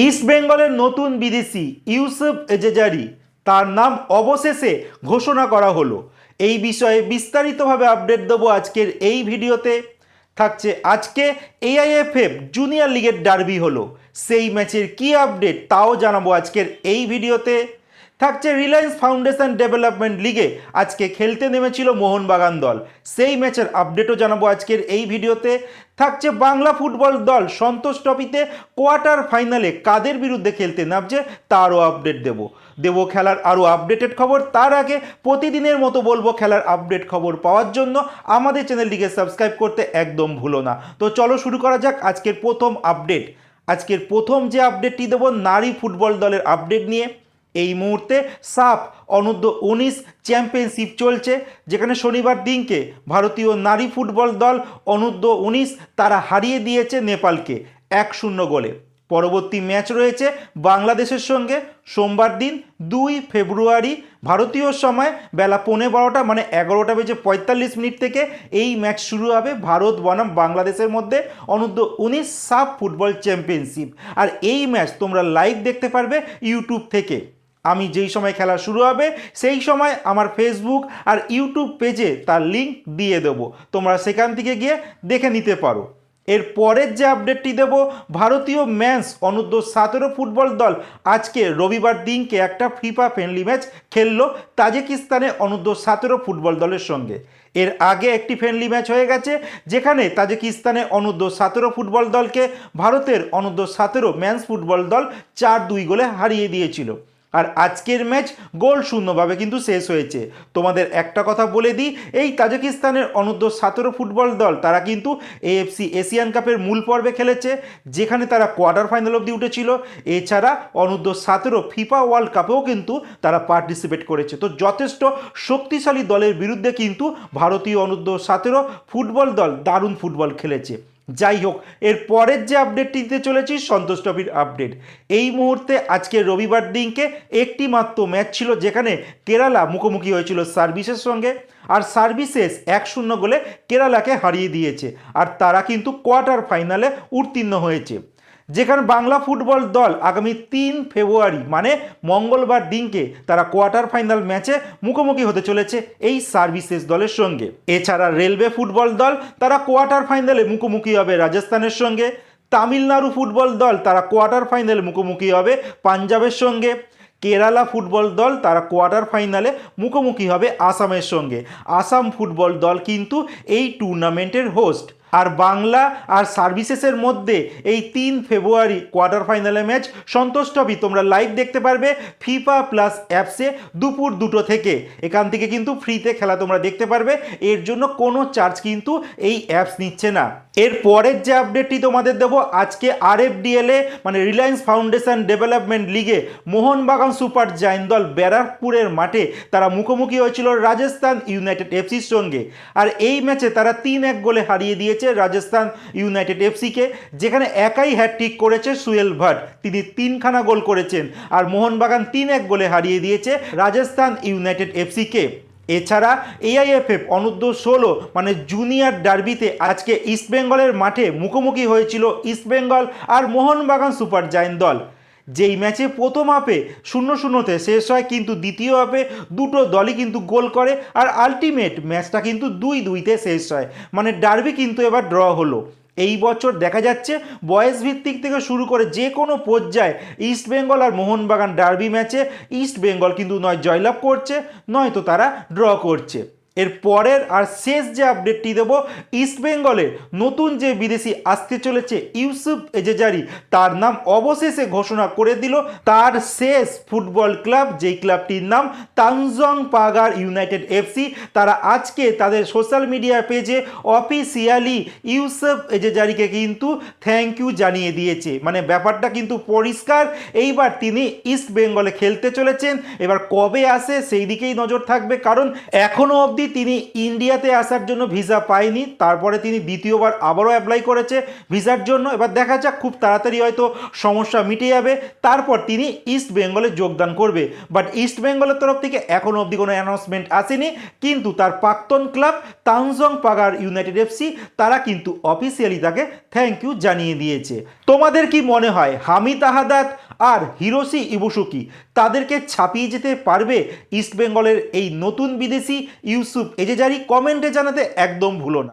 East বেঙ্গলের নতুন বিদেশি ইউসুফ এজেজারি তার নাম অবশেষে ঘোষণা করা হলো। এই বিষয়ে বিস্তারিতভাবে আপডেট দেবো আজকের এই ভিডিওতে। থাকছে আজকে এআইএফএফ জুনিয়র লিগের ডার্বি হলো, সেই ম্যাচের কি আপডেট তাও জানাবো আজকের এই ভিডিওতে। থাকছে রিলায়েন্স ফাউন্ডেশন ডেভেলপমেন্ট লিগে আজকে খেলতে নেমেছিল মোহনবাগান দল, সেই ম্যাচের আপডেটও জানাবো আজকের এই ভিডিওতে। থাকছে বাংলা ফুটবল দল সন্তোষ ট্রফিতে কোয়ার্টার ফাইনালে কাদের বিরুদ্ধে খেলতে নামছে তারও আপডেট দেবো খেলার আরও আপডেটেড খবর। তার আগে প্রতিদিনের মতো বলবো, খেলার আপডেট খবর পাওয়ার জন্য আমাদের চ্যানেলটিকে সাবস্ক্রাইব করতে একদম ভুলো না। তো চলো শুরু করা যাক আজকের প্রথম আপডেট। আজকের প্রথম যে আপডেটটি দেবো নারী ফুটবল দলের আপডেট নিয়ে। এই মুহূর্তে সাফ অনূর্ধ্ব-19 চ্যাম্পিয়নশিপ চলছে, যেখানে শনিবার দিনকে ভারতীয় নারী ফুটবল দল অনূর্ধ্ব-19 তারা হারিয়ে দিয়েছে নেপালকে 1-0 গোলে। পরবর্তী ম্যাচ রয়েছে বাংলাদেশের সঙ্গে সোমবার দিন 2 ফেব্রুয়ারি ভারতীয় সময় বেলা 11:15 মানে 11:45 থেকে এই ম্যাচ শুরু হবে ভারত বনাম বাংলাদেশের মধ্যে অনূর্ধ্ব-19 সাফ ফুটবল চ্যাম্পিয়নশিপ। আর এই ম্যাচ তোমরা লাইভ দেখতে পারবে ইউটিউব থেকে। আমি যেই সময় খেলা শুরু হবে সেই সময় আমার ফেসবুক আর ইউটিউব পেজে তার লিঙ্ক দিয়ে দেবো, তোমরা সেখান থেকে গিয়ে দেখে নিতে পারো। এর পরের যে আপডেটটি দেব, ভারতীয় মেন্স অনূর্ধ্ব-17 ফুটবল দল আজকে রবিবার দিনকে একটা ফিফা ফ্রেন্ডলি ম্যাচ খেললো তাজিকিস্তানে অনূর্ধ্ব-17 ফুটবল দলের সঙ্গে। এর আগে একটি ফ্রেন্ডলি ম্যাচ হয়ে গেছে, যেখানে তাজিকিস্তানে অনূর্ধ্ব-17 ফুটবল দলকে ভারতের অনূর্ধ্ব-17 মেন্স ফুটবল দল 4-2 গোলে হারিয়ে দিয়েছিল। আর আজকের ম্যাচ গোল শূন্যভাবে কিন্তু শেষ হয়েছে। তোমাদের একটা কথা বলে দিই, এই তাজিকিস্তানের অনূর্ধ্ব-17 ফুটবল দল তারা কিন্তু এএফসি এশিয়ান কাপের মূল পর্বে খেলেছে, যেখানে তারা কোয়ার্টার ফাইনাল অবধি উঠেছিল। এছাড়া অনূর্ধ্ব-17 ফিফা ওয়ার্ল্ড কাপেও কিন্তু তারা পার্টিসিপেট করেছে। তো যথেষ্ট শক্তিশালী দলের বিরুদ্ধে কিন্তু ভারতীয় অনূর্ধ্ব-17 ফুটবল দল দারুণ ফুটবল খেলেছে। যাই হোক, এর পরের যে আপডেটটি দিতে চলেছি সন্তোষ ট্রফির আপডেট। এই মুহূর্তে আজকে রবিবার দিনকে একটি মাত্র ম্যাচ ছিল, যেখানে কেরালা মুখোমুখি হয়েছিল সার্ভিসের সঙ্গে। আর সার্ভিসেস 1-0 গোলে কেরালাকে হারিয়ে দিয়েছে, আর তারা কিন্তু কোয়ার্টার ফাইনালে উত্তীর্ণ হয়েছে। যেখানে বাংলা ফুটবল দল আগামী 3 ফেব্রুয়ারি মানে মঙ্গলবার দিনকে তারা কোয়ার্টার ফাইনাল ম্যাচে মুখোমুখি হতে চলেছে এই সার্ভিসেস দলের সঙ্গে। এছাড়া রেলওয়ে ফুটবল দল তারা কোয়ার্টার ফাইনালে মুখোমুখি হবে রাজস্থানের সঙ্গে। তামিলনাড়ু ফুটবল দল তারা কোয়ার্টার ফাইনালে মুখোমুখি হবে পাঞ্জাবের সঙ্গে। কেরালা ফুটবল দল তারা কোয়ার্টার ফাইনালে মুখোমুখি হবে আসামের সঙ্গে। আসাম ফুটবল দল কিন্তু এই টুর্নামেন্টের হোস্ট। আর বাংলা আর সার্ভিসেসের মধ্যে এই 3 ফেব্রুয়ারি কোয়ার্টার ফাইনালে ম্যাচ সন্তোষ ট্রফি তোমরা লাইভ দেখতে পারবে ফিফা প্লাস অ্যাপসে দুপুর 2টো থেকে। এখান থেকে কিন্তু ফ্রিতে খেলা তোমরা দেখতে পারবে, এর জন্য কোনো চার্জ কিন্তু এই অ্যাপস নিচ্ছে না। এর পরের যে আপডেটটি তোমাদের দেবো, আজকে আরএফডিএল মানে রিলায়েন্স ফাউন্ডেশন ডেভেলপমেন্ট লিগে মোহনবাগান সুপার জায়েন্ট দল ব্যারাকপুরের মাঠে তারা মুখোমুখি হয়েছিল রাজস্থান ইউনাইটেড এফসির সঙ্গে। আর এই ম্যাচে তারা 3-1 গোলে হারিয়ে দিয়েছে রাজস্থান ইউনাইটেড এফসিকে, যেখানে একাই হ্যাটট্রিক করেছে সুয়েল ভাট, তিনি 3খানা গোল করেছেন। আর মোহনবাগান 3-1 গোলে হারিয়ে দিয়েছে রাজস্থান ইউনাইটেড এফসিকে। এছাড়া এআইএফএফ অনূর্ধ্ব-16 মানে জুনিয়র ডার্বিতে আজকে ইস্টবেঙ্গলের মাঠে মুখোমুখি হয়েছিল ইস্টবেঙ্গল আর মোহনবাগান সুপার জায়েন্ট দল। যেই ম্যাচে প্রথম হাফে 0-0 শেষ হয়, কিন্তু দ্বিতীয় হাফে দুটো দলই কিন্তু গোল করে আর আলটিমেট ম্যাচটা কিন্তু 2-2 শেষ হয়। মানে ডার্বি কিন্তু এবার ড্র হলো। এই বছর দেখা যাচ্ছে বয়স ভিত্তিক থেকে শুরু করে যে কোনো পর্যায়ে ইস্টবেঙ্গল আর মোহনবাগান ডার্বি ম্যাচে ইস্টবেঙ্গল কিন্তু নয় জয়লাভ করছে, নয়তো তারা ড্র করছে। এর পরের আর শেষ যে আপডেটটি দেবো, ইস্টবেঙ্গলের নতুন যে বিদেশি আসতে চলেছে ইউসুফ এজেজারি, তার নাম অবশেষে ঘোষণা করে দিল তার শেষ ফুটবল ক্লাব, যেই ক্লাবটির নাম তানজং পাগার ইউনাইটেড এফসি। তারা আজকে তাদের সোশ্যাল মিডিয়া পেজে অফিসিয়ালি ইউসুফ এজেজারিকে কিন্তু থ্যাংক ইউ জানিয়ে দিয়েছে। মানে ব্যাপারটা কিন্তু পরিষ্কার, এইবার তিনি ইস্ট বেঙ্গলে খেলতে চলেছেন। এবার কবে আসে সেই দিকেই নজর থাকবে, কারণ এখনও অবধি অবধি তিনি ইন্ডিয়াতে আসার জন্য ভিসা পায়নি, তারপরে তিনি দ্বিতীয়বার আবারও অ্যাপ্লাই করেছে ভিসার জন্য। এবার দেখা যাক খুব তাড়াতাড়ি হয়তো সমস্যা মিটে যাবে, তারপর তিনি ইস্ট বেঙ্গলে যোগদান করবে। বাট ইস্ট বেঙ্গলের তরফ থেকে এখনও অবধি কোনো অ্যানাউন্সমেন্ট আসেনি, কিন্তু তার প্রাক্তন ক্লাব তানজং পাগার ইউনাইটেড এফসি তারা কিন্তু অফিসিয়ালি তাকে থ্যাংক ইউ জানিয়ে দিয়েছে। তোমাদের কি মনে হয় হামিদ আহাদাত আর হিরোশি ইবুসুকি তাদেরকে ছাপিয়ে যেতে পারবে ইস্ট বেঙ্গলের এই নতুন বিদেশি ইউসুফ এজেজারি? কমেন্টে জানাতে একদম ভুলো না।